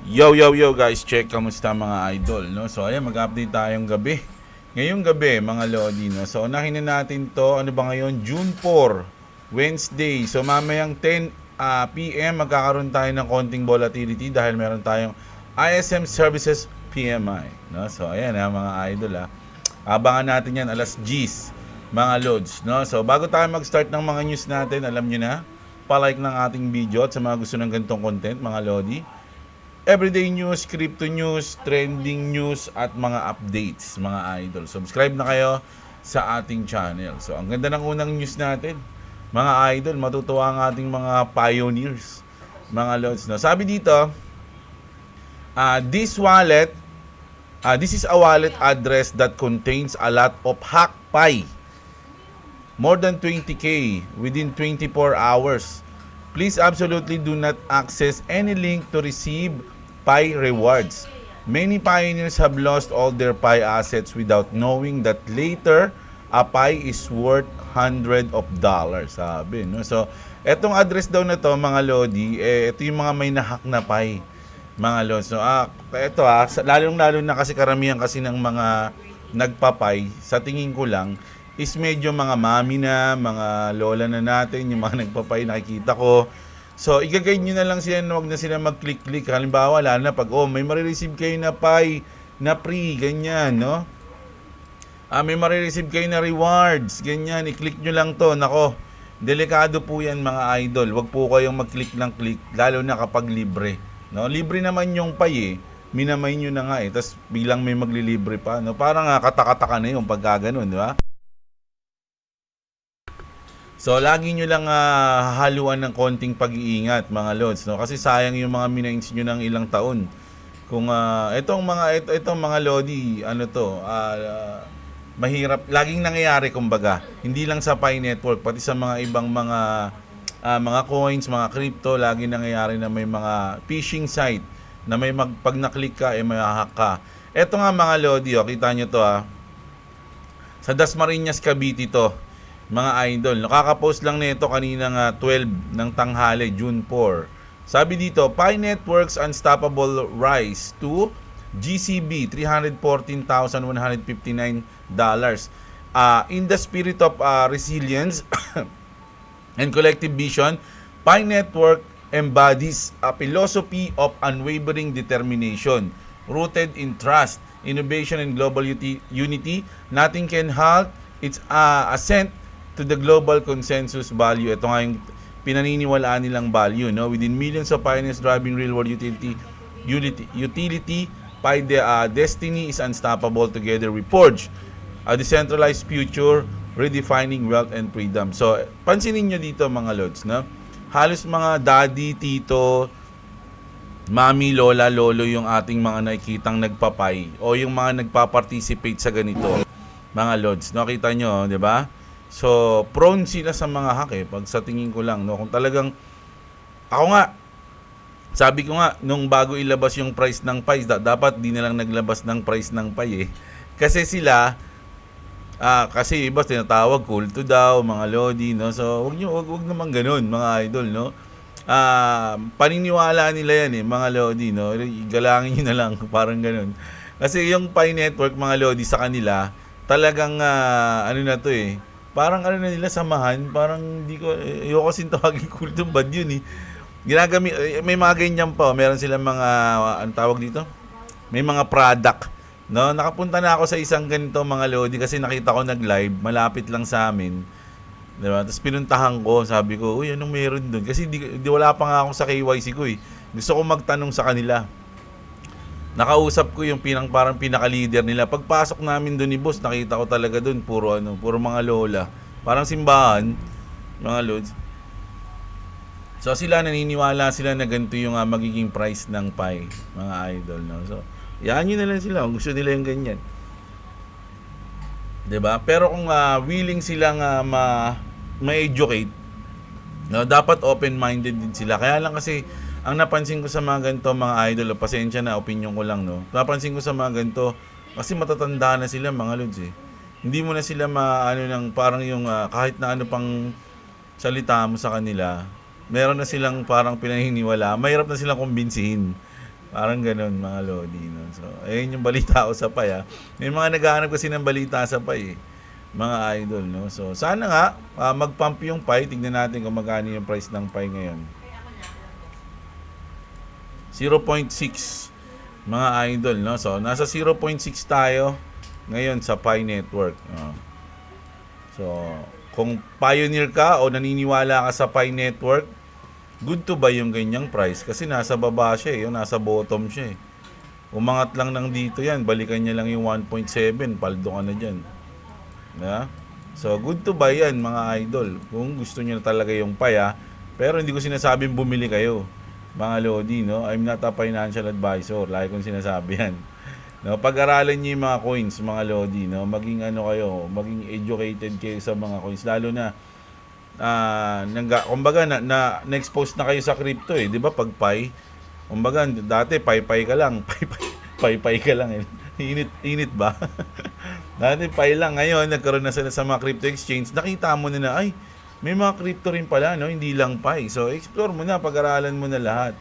Yo guys, check kamusta mga idol, no? So ayan, mag-update tayong gabi. Ngayong gabi, mga lodi, no? So unahin na natin 'to. Ano ba ngayon? June 4, Wednesday. So mamayang 10 PM magkakaroon tayo ng konting volatility dahil meron tayong ISM Services PMI, no? So ayan mga idol Abangan natin 'yan alas 10 mga lods, no? So bago tayo mag-start ng mga news natin, alam niyo na, pa-like ng ating video at sa mga gusto ng ganitong content, mga lodi. Everyday news, crypto news, trending news, at mga updates, mga idol. Subscribe na kayo sa ating channel. So, ang ganda ng unang news natin, mga idol, matutuwa ang ating mga pioneers, mga lods. No? Sabi dito, this is a wallet address that contains a lot of hack pie. More than 20K within 24 hours. Please absolutely do not access any link to receive Pi rewards. Many pioneers have lost all their Pi assets without knowing that later a Pi is worth $100. Sabi, no? So, etong address daw na to, mga lodi, ito yung mga may nahack na Pi, mga lodi. So, ito lalong-lalo na kasi karamihan kasi ng mga nagpa-Pi, sa tingin ko lang, is medyo mga mami na, mga lola na natin, yung mga nagpa-Pi nakikita ko. So, i-guide nyo na lang sila na huwag na sila mag-click-click. Halimbawa, lalo na pag, may marireceive kayo na Pi, na free, ganyan, no? May marireceive kayo na rewards, ganyan, i-click nyo lang to. Nako, delikado po yan, mga idol. Huwag po kayong mag-click ng click, lalo na kapag libre. No? Libre naman yung Pi minamay nyo na nga tapos bilang may maglilibre pa. No? Parang katakataka na yung pagka ganun, di ba? So, lagi nyo lang haluan ng konting pag-iingat, mga lods, no? Kasi sayang yung mga minines nyo ng ilang taon. Kung itong mga lodi, mahirap, laging nangyayari kumbaga. Hindi lang sa Pi Network, pati sa mga ibang mga coins, mga crypto, lagi nangyayari na may mga phishing site na may pag na-click ka, may hack ka. Ito nga mga lodi, kita nyo to sa Dasmariñas, Cavite to. Mga idol, nakaka-post lang nito kanina 12 ng tanghali, June 4. Sabi dito, Pi Network's unstoppable rise to GCB $314,159. In the spirit of resilience and collective vision, Pi Network embodies a philosophy of unwavering determination rooted in trust, innovation, and global unity. Nothing can halt its ascent to the global consensus value. Ito nga yung pinaniniwalaan nilang value, no? Within millions of pioneers driving real world utility, Pi destiny is unstoppable. Together we forge a decentralized future, redefining wealth and freedom. So, pansinin nyo dito, mga lods, no? Halos mga daddy, tito, mami, lola, lolo yung ating mga nakikitang nagpa-Pi o yung mga nagpa-participate sa ganito, mga lods. No, kita nyo, di ba? So, prone sila sa mga hack pag sa tingin ko lang, no? Kung talagang, ako nga, sabi ko nga, nung bago ilabas yung price ng Pi, dapat di na lang naglabas ng price ng Pi Kasi sila, kasi iba tinatawag kulto daw, mga lodi, no? So, wag naman ganun, mga idol, no? Paniniwala nila yan mga lodi, no? Galangin nyo na lang, parang ganun. Kasi yung Pi Network, mga lodi, sa kanila, talagang, ano na to parang ano na nila, samahan, parang hindi ko, ayoko kasing tawagin kulto, bad yun Ginagamit, may mga ganyan pa, meron silang mga, ang tawag dito? May mga product, no? Nakapunta na ako sa isang ganito, mga lodi, kasi nakita ko nag-live, malapit lang sa amin, diba? Tapos pinuntahan ko, sabi ko, uy, anong meron doon? Kasi di wala pa nga ako sa KYC ko Gusto ko magtanong sa kanila. Nakausap ko yung parang pinaka-leader nila. Pagpasok namin doon ni boss, nakita ko talaga doon puro mga lola. Parang simbahan, mga lods. So sila naniniwala sila na ganito yung magiging price ng Pi, mga idol, no. So, yan yun na lang sila kung gusto nila yung ganyan. 'Di ba? Pero kung willing silang ma-educate, no, dapat open-minded din sila. Kaya lang kasi ang napansin ko sa mga ganito, mga idol, pasensya na, opinion ko lang, no. Napansin ko sa mga ganito, kasi matatanda na sila, mga lods Hindi mo na sila parang yung kahit na ano pang salita mo sa kanila, meron na silang parang pinaniniwala, mahirap na silang kumbinsihin. Parang ganun mga lodi, no? So, ayun yung balita ko sa Pai, ha. May mga naghahanap kasi ng balita sa Pai, eh, mga idol, no? So, sana nga, mag-pump yung Pai. Tignan natin kung magkano yung price ng Pai ngayon. 0.6, mga idol, no? So, nasa 0.6 tayo ngayon sa Pi Network. So, kung pioneer ka o naniniwala ka sa Pi Network, good to buy yung ganyang price kasi nasa baba siya, yung nasa bottom siya. Umangat lang ng dito yan, balikan niya lang yung 1.7, paldo ka na dyan. Yeah? So, good to buy yan mga idol. Kung gusto niyo talaga yung Pi, ha. Pero hindi ko sinasabing bumili kayo, mga lodi, no? I'm not a financial advisor. Lagi kong sinasabi yan. No, pag-aralan niyo yung mga coins, mga lodi, no? Maging ano kayo, maging educated kayo sa mga coins, lalo na kumbaga na-expose na kayo sa crypto, eh, 'di ba? Pag Pi, kumbaga dati Pi ka lang, Pi ka lang, eh. Init ba? Dati Pi lang, ngayon nagkaroon na sila sa mga crypto exchange. Nakita mo na ay may mga crypto rin pala, no? Hindi lang Pi. So explore mo na, pag-aralan mo na lahat,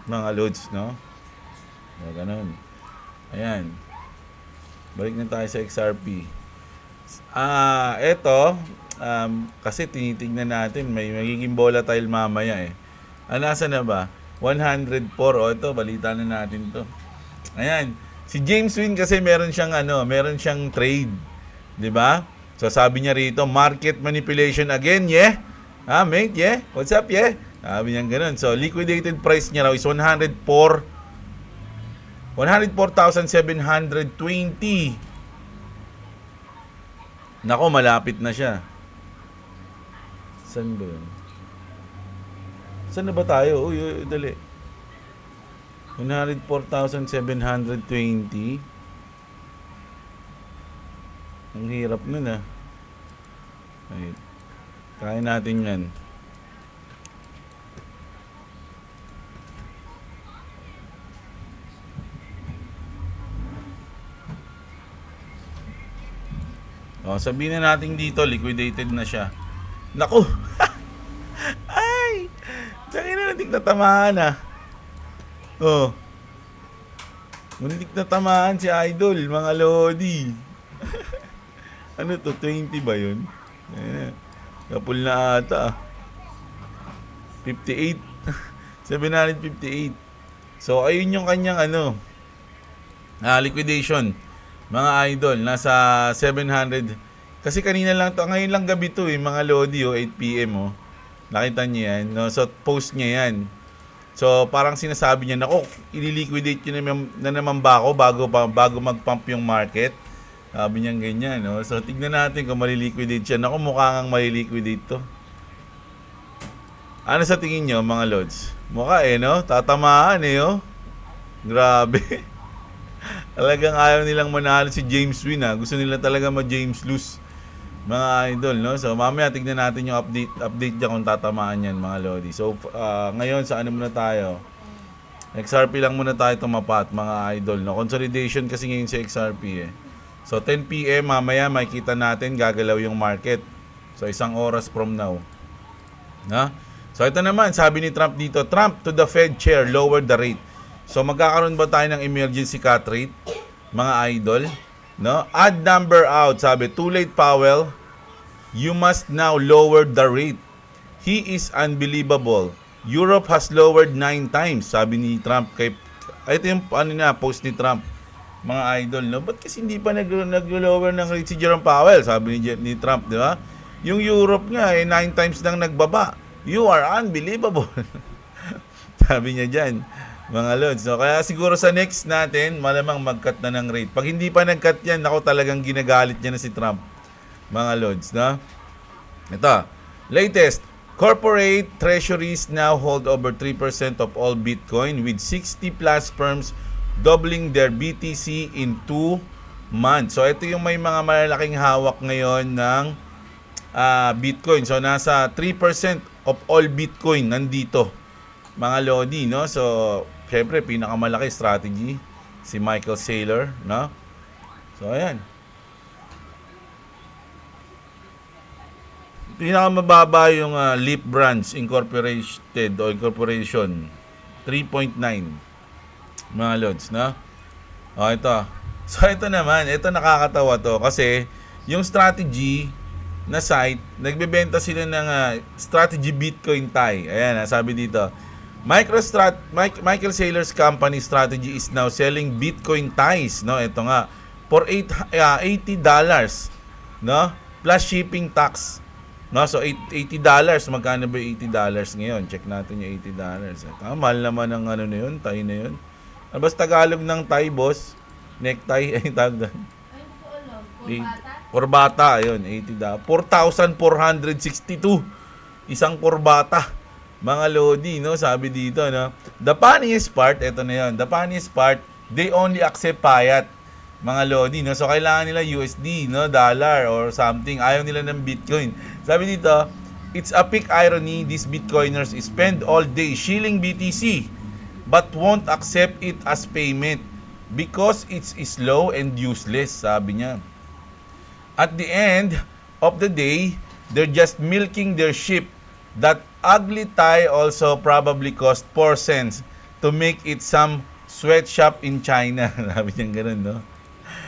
mga lods, no? So, ganun. Ayan. Balik na tayo sa XRP. Eto, kasi tinitignan natin, may magiging volatile mamaya, eh. Nasa na ba? 104. O, ito, balita na natin to. Ayan. Si James Wynn kasi meron siyang trade. 'Di ba? So, sabi niya rito, market manipulation again, yeah? Mate, yeah? What's up, yeah? Sabi niya ganun. So, liquidated price niya raw is 104,720. Nako, malapit na siya. Saan ba yun? Saan na ba tayo? Uy, dali. 104,720. Ang hirap nun, ah. Ay, kaya natin yan. Sabihin na natin dito, liquidated na siya. Naku! Ay! Saan na natin natamaan, ah. Muntik na tamaan si Idol, mga lodi. Ano to, 20 ba yun? Kapul na ata, 58. 758. So, ayun yung kanyang liquidation. Mga idol, nasa 700. Kasi kanina lang to, ngayon lang gabi to, mga lodi, 8 PM. Nakita niyo yan, no? So, post niya yan. So, parang sinasabi niya, nako, ililiquidate nyo na naman ba ako bago mag-pump yung market? Sabi niya ganyan, no? So, tignan natin kung maliliquidate siya. Nako, mukha ngang maliliquidate to. Ano sa tingin nyo, mga lods? Mukha, no? Tatamaan, oh. Grabe. Talagang ayaw nilang manalo si James Wynn, ha. Gusto nila talaga ma-James lose, mga idol, no? So, mamaya tignan natin yung update dyan kung tatamaan yan, mga lodi. So, ngayon, sa muna tayo? XRP lang muna tayo tumapat, mga idol, no? Consolidation kasi ngayon sa XRP, eh. So, 10 PM, mamaya, makikita natin, gagalaw yung market. So, 1 oras from now. Na? So, ito naman, sabi ni Trump dito, Trump to the Fed chair, lower the rate. So, magkakaroon ba tayo ng emergency cut rate, mga idol? No? Odd number out, sabi, too late, Powell. You must now lower the rate. He is unbelievable. Europe has lowered 9 times, sabi ni Trump. Ito yung post ni Trump, mga idol, no? Ba't kasi hindi pa nag-lower ng rate si Jerome Powell, sabi ni Trump, di ba? Yung Europe nga, 9 times nang nagbaba. You are unbelievable. Sabi niya dyan, mga lods. So, kaya siguro sa next natin, malamang mag-cut na ng rate. Pag hindi pa nag-cut yan, ako talagang ginagalit niya na si Trump, mga lods, no? Ito, latest, corporate treasuries now hold over 3% of all Bitcoin with 60 plus firms doubling their BTC in 2 months. So, ito yung may mga malalaking hawak ngayon ng Bitcoin. So, nasa 3% of all Bitcoin nandito, mga lodi, no? So, syempre, pinakamalaki strategy, si Michael Saylor, no? So, ayan. Pinakamababa yung Leap Branch Incorporated o Incorporation, 3.9. mga lods, no? O, ito. So, ito naman, ito nakakatawa to kasi yung strategy na site, nagbebenta sila ng strategy Bitcoin Thai. Ayan, sabi dito, Michael Saylor's company strategy is now selling Bitcoin Thais, no? Ito nga, for $80, no? Plus shipping tax. No, so $80, magkano ba $80 ngayon? Check natin yung $80. Mahal naman ng ano na yun, Thai na yun. Basta Tagalog ng Thai, boss. Necktie, ay tawag doon. Kurbata, yun, $80. 4,462. Isang kurbata. Mga lodi, no? Sabi dito, no? The funniest part, eto na yun. The funniest part, they only accept payat. Mga lodi, no? So, kailangan nila USD, no? Dollar or something. Ayaw nila ng Bitcoin. Sabi dito, it's a peak irony these Bitcoiners spend all day shilling BTC but won't accept it as payment because it's slow and useless, sabi niya. At the end of the day, they're just milking their sheep. That ugly tie also probably cost 4 cents to make it some sweatshop in China. Sabi niya ganun, no?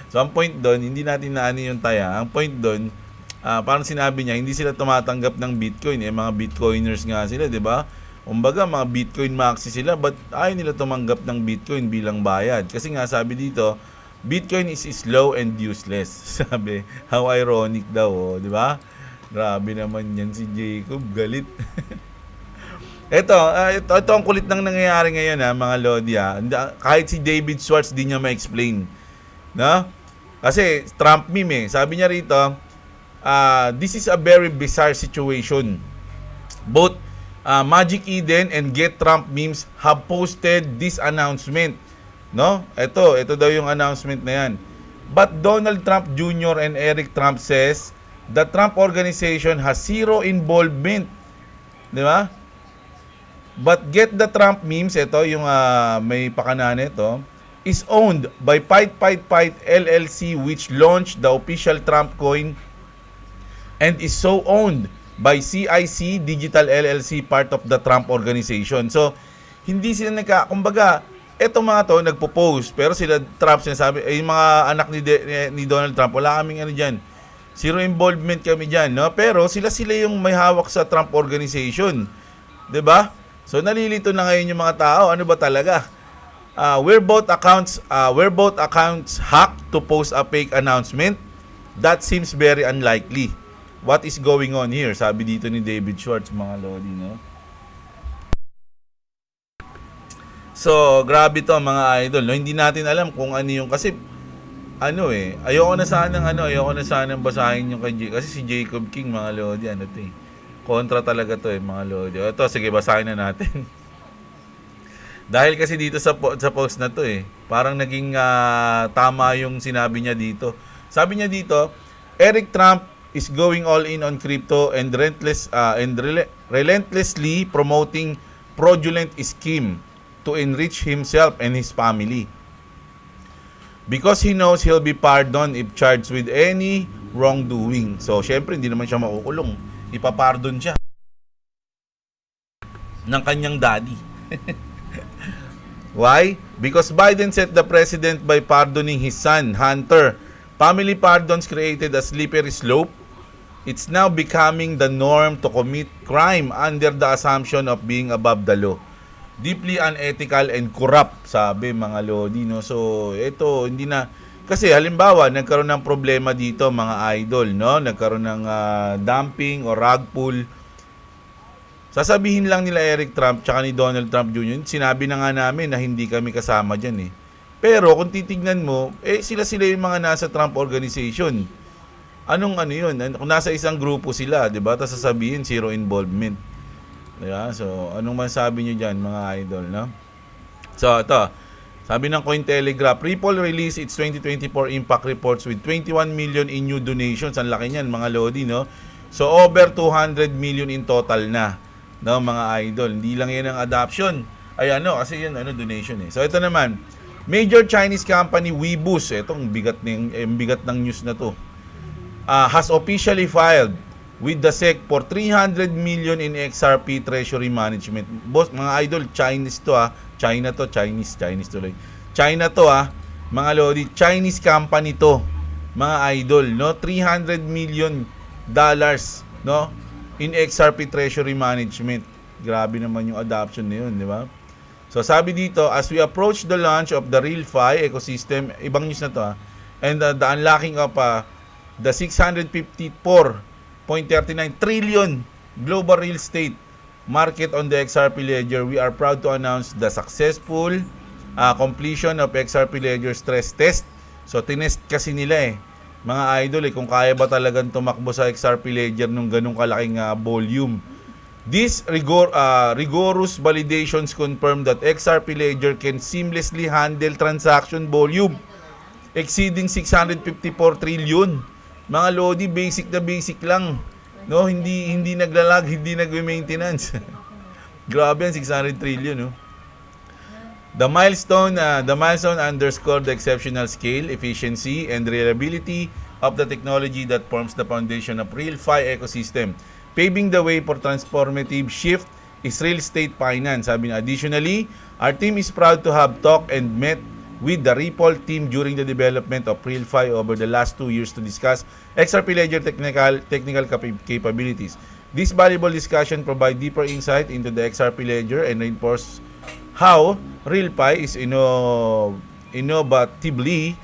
So, ang point doon, hindi natin naano yung taya. Ang point doon, parang sinabi niya, hindi sila tumatanggap ng Bitcoin. Mga Bitcoiners nga sila, di ba? Umbaga, mga Bitcoin maxi sila, but ayaw nila tumanggap ng Bitcoin bilang bayad. Kasi nga, sabi dito, Bitcoin is slow and useless. Sabi, how ironic daw, oh, di ba? Grabe naman yan si Jacob, galit. ito ang kulit nang nangyayari ngayon, mga Lodi, kahit si David Schwartz di niya ma-explain. No? Kasi Trump meme, sabi niya rito, this is a very bizarre situation. Both Magic Eden and Get Trump memes have posted this announcement. No? Ito daw yung announcement na yan. But Donald Trump Jr. and Eric Trump says the Trump organization has zero involvement. Di ba? But Get the Trump memes, ito yung may pakanan ito, is owned by Fight LLC, which launched the official Trump coin and is so owned by CIC Digital LLC, part of the Trump organization. So, hindi sila kumbaga, eto mga to nagpo-post, pero sila Trump sinasabi, yung mga anak ni Donald Trump, wala kaming ano diyan. Zero involvement kami diyan, no? Pero sila yung may hawak sa Trump organization. 'Di ba? So nalilito na ngayon yung mga tao, ano ba talaga? Were both accounts hacked to post a fake announcement? That seems very unlikely. What is going on here? Sabi dito ni David Schwartz, mga lodi, no? So, grabe to mga idol, no? Hindi natin alam kung ano yung, kasi ayoko na sanang basahin yung kay kasi si Jacob King, mga lodi, kontra talaga to, mga lodi. Ito, sige, basahin na natin. Dahil kasi dito sa post na to, parang naging tama yung sinabi niya dito. Sabi niya dito, Eric Trump is going all in on crypto and relentlessly promoting fraudulent scheme to enrich himself and his family. Because he knows he'll be pardoned if charged with any wrongdoing. So, syempre, hindi naman siya makukulong. Ipapardon siya ng kanyang daddy. Why? Because Biden set the president by pardoning his son, Hunter. Family pardons created a slippery slope. It's now becoming the norm to commit crime under the assumption of being above the law. Deeply unethical and corrupt, sabi mga lodi, no? So, ito, hindi na, kasi halimbawa, nagkaroon ng problema dito, mga idol, no? Nagkaroon ng dumping o rug pull. Sasabihin lang nila Eric Trump tsaka ni Donald Trump Jr., sinabi na nga namin na hindi kami kasama dyan, Pero, kung titignan mo, sila yung mga nasa Trump organization. Anong yun? Kung nasa isang grupo sila, di ba? Tapos sasabihin, zero involvement. Diba? So, anong masabi nyo dyan, mga idol, no? So, ito. Sabi ng Cointelegraph, Ripple released its 2024 impact reports with 21 million in new donations. Ang laki niyan, mga lodi, no? So, over 200 million in total na, no, mga idol. Hindi lang yan ang adoption. Ay, kasi yun, donation, So, ito naman, major Chinese company Weebooz, itong bigat ng news na to, has officially filed with the SEC for 300 million in XRP treasury management. Boss, mga idol, Chinese to China to, Chinese tuloy. China to mga lodi, Chinese company to. Mga idol, no? 300 million dollars, no? In XRP treasury management. Grabe naman yung adoption na yun, di ba? So sabi dito, as we approach the launch of the RealFi ecosystem, ibang news na to and the unlocking of the 654.39 trillion global real estate market on the XRP Ledger, we are proud to announce the successful completion of XRP Ledger stress test. So tinest kasi nila mga idol kung kaya ba talagang tumakbo sa XRP Ledger nung ganung kalaking volume. These rigorous validations confirm that XRP Ledger can seamlessly handle transaction volume exceeding 654 trillion. Mga lodi, basic na basic lang. No, hindi naglalag, hindi nagme-maintenance. Grabe yan, 600 trillion, no. The milestone underscored the exceptional scale, efficiency, and reliability of the technology that forms the foundation of RealFi ecosystem, paving the way for transformative shift is real estate finance. Sabi niya, additionally, our team is proud to have talked and met with the Ripple team during the development of RealFi over the last 2 years to discuss XRP Ledger technical capabilities. This valuable discussion provide deeper insight into the XRP Ledger and reinforce how RealFi is innovatively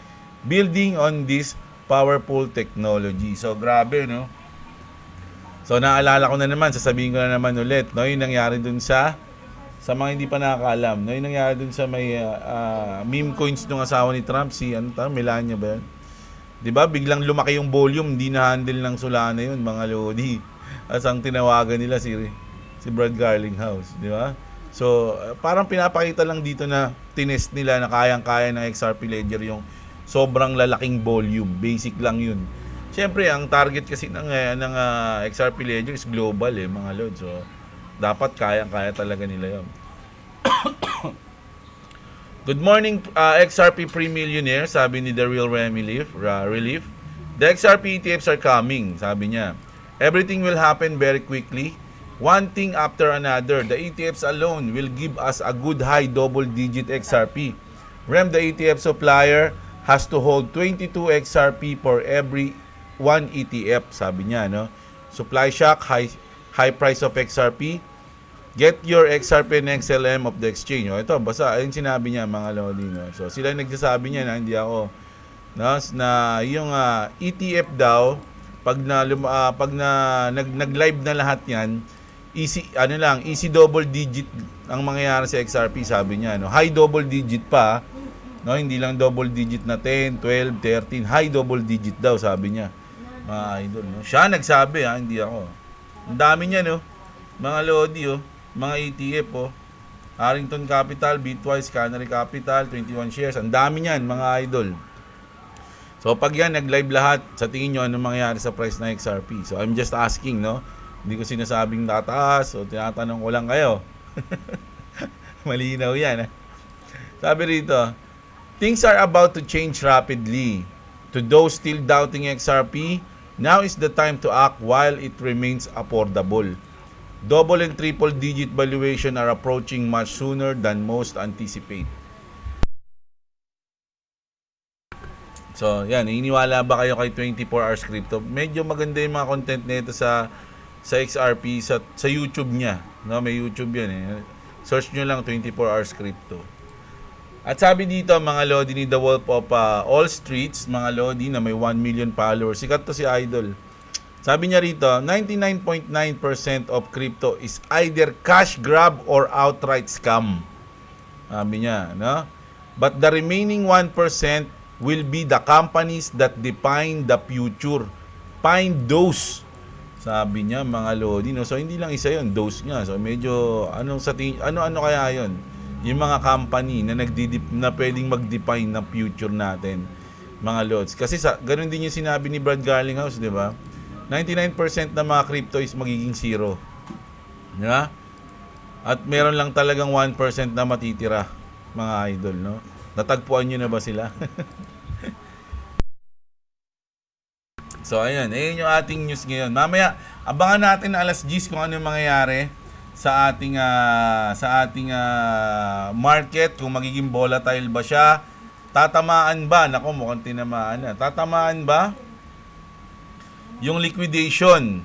building on this powerful technology. So, grabe, no? So, naalala ko na naman, sasabihin ko na naman ulit, no? Yung nangyari dun sa mga hindi pa nakakaalam, no? Yung nangyari dun sa may meme coins nung asawa ni Trump, si Melania ba yan? Diba? Biglang lumaki yung volume, hindi na-handle ng Solana yun, mga lodi. As ang tinawagan nila si Brad Garlinghouse, di ba? So, parang pinapakita lang dito na tinest nila na kayang-kaya ng XRP Ledger yung sobrang lalaking volume. Basic lang yun. Siyempre, ang target kasi ng XRP Ledger is global mga lord. So, dapat kayang-kaya talaga nila yun. Good morning, XRP Pre-Millionaire, sabi ni The Real Relief. The XRP ETFs are coming, sabi niya. Everything will happen very quickly. One thing after another. The ETFs alone will give us a good high double-digit XRP. The ETF supplier has to hold 22 XRP for every 1 ETF, sabi niya, no? Supply shock, high price of XRP. Get your XRP and XLM of the exchange. Ito, basta ayun sinabi niya, mga lodi, no? So sila nagsasabi niya na hindi ako, no? Na yung ETF daw pag nag-live na lahat 'yan, easy double digit ang mangyayari sa XRP, sabi niya, no? High double digit pa, no? Hindi lang double digit na 10, 12, 13, high double digit daw, sabi niya. Mga idol, no? Siya nagsabi, hindi ako. Ang dami niya, no? Mga lodi, mga ETF, Harrington Capital, Bitwise, Canary Capital, 21 shares. Ang dami niyan, mga idol. So pag yan nag-live lahat, sa tingin nyo anong mangyayari sa price ng XRP? So I'm just asking, no? Hindi ko sinasabing tataas o tinatanong ko lang kayo. Malinaw yan. Sabi rito, things are about to change rapidly. To those still doubting XRP, now is the time to act while it remains affordable. Double and triple digit valuation are approaching much sooner than most anticipate. So, yan, iniwala ba kayo kay 24 Hours Crypto? Medyo maganda yung mga content nito sa XRP sa YouTube niya, no? May YouTube 'yan Search nyo lang 24 Hours Crypto. At sabi dito, mga lodi ni The Wolf of All Streets, mga lodi na may 1 million followers. Sikat to si Idol. Sabi niya rito, 99.9% of crypto is either cash grab or outright scam. Sabi niya, no? But the remaining 1% will be the companies that define the future. Find those, sabi niya, mga lodi, no? So hindi lang isa 'yon, those nga. So medyo ano kaya 'yon? Yung mga company na na pwedeng mag-define ng future natin, mga lods. Kasi ganun din yung sinabi ni Brad Garlinghouse, 'di ba? 99% ng mga crypto is magiging zero. Di ba? At meron lang talagang 1% na matitira, mga idol, no? Natagpuan niyo na ba sila? So, ayun yung ating news ngayon. Mamaya, abangan natin alas 10 kung ano yung mangyayari sa ating market, kung magiging volatile ba siya, tatamaan ba, nako mukhang tinamaan na, tatamaan ba yung liquidation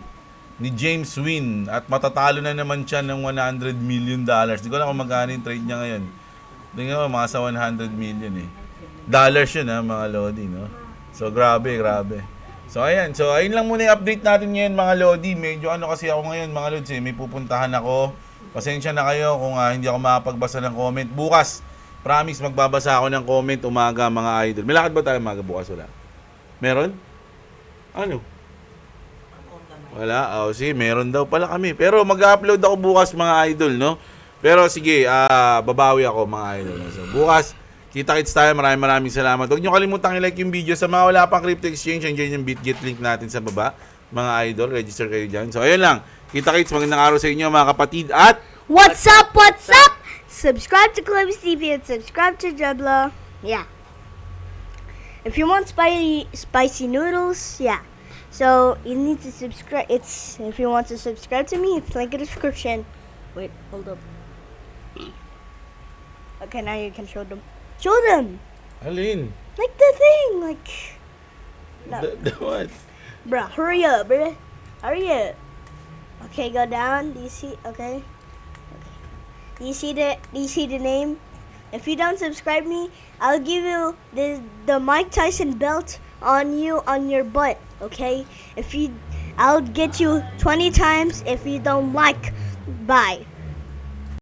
ni James Wynn at matatalo na naman siya ng $100 million. Di ko na kung magkano yung trade niya ngayon. Tingnan mo, mga sa 100 million eh. Dollars yun mga Lodi, no? So, grabe. So, ayan. So, ayun lang muna yung update natin ngayon, mga Lodi. Medyo kasi ako ngayon, mga Lods, may pupuntahan ako. Pasensya na kayo kung hindi ako makapagbasa ng comment. Bukas, promise, magbabasa ako ng comment umaga, mga idol. May lakad ba tayo umaga bukas? Wala? Meron? Ano? Wala? Meron daw pala kami. Pero mag-upload ako bukas, mga idol, no? Pero sige, babawi ako, mga idol. So, bukas, kita-kits tayo. Maraming salamat. Huwag nyo kalimutang i-like yung video. Sa mga wala pang crypto exchange, andyan yung BitGet link natin sa baba. Mga idol, register kayo dyan. So, ayun lang. Kita-kits, magandang araw sa inyo, mga kapatid. At What's up? Subscribe to Columbus TV and subscribe to Jebla. Yeah. If you want spicy noodles, yeah. So you need to subscribe. If you want to subscribe to me, it's link in the description. Wait, hold up. Okay, now you can show them. Show them. alin? Like the thing, like. No. The what? Bruh, hurry up, bruh. Hurry up. Okay, go down. Do you see? Okay. Do you see the name? If you don't subscribe me, I'll give you the Mike Tyson belt on your butt. Okay? I'll get you 20 times if you don't like. Bye.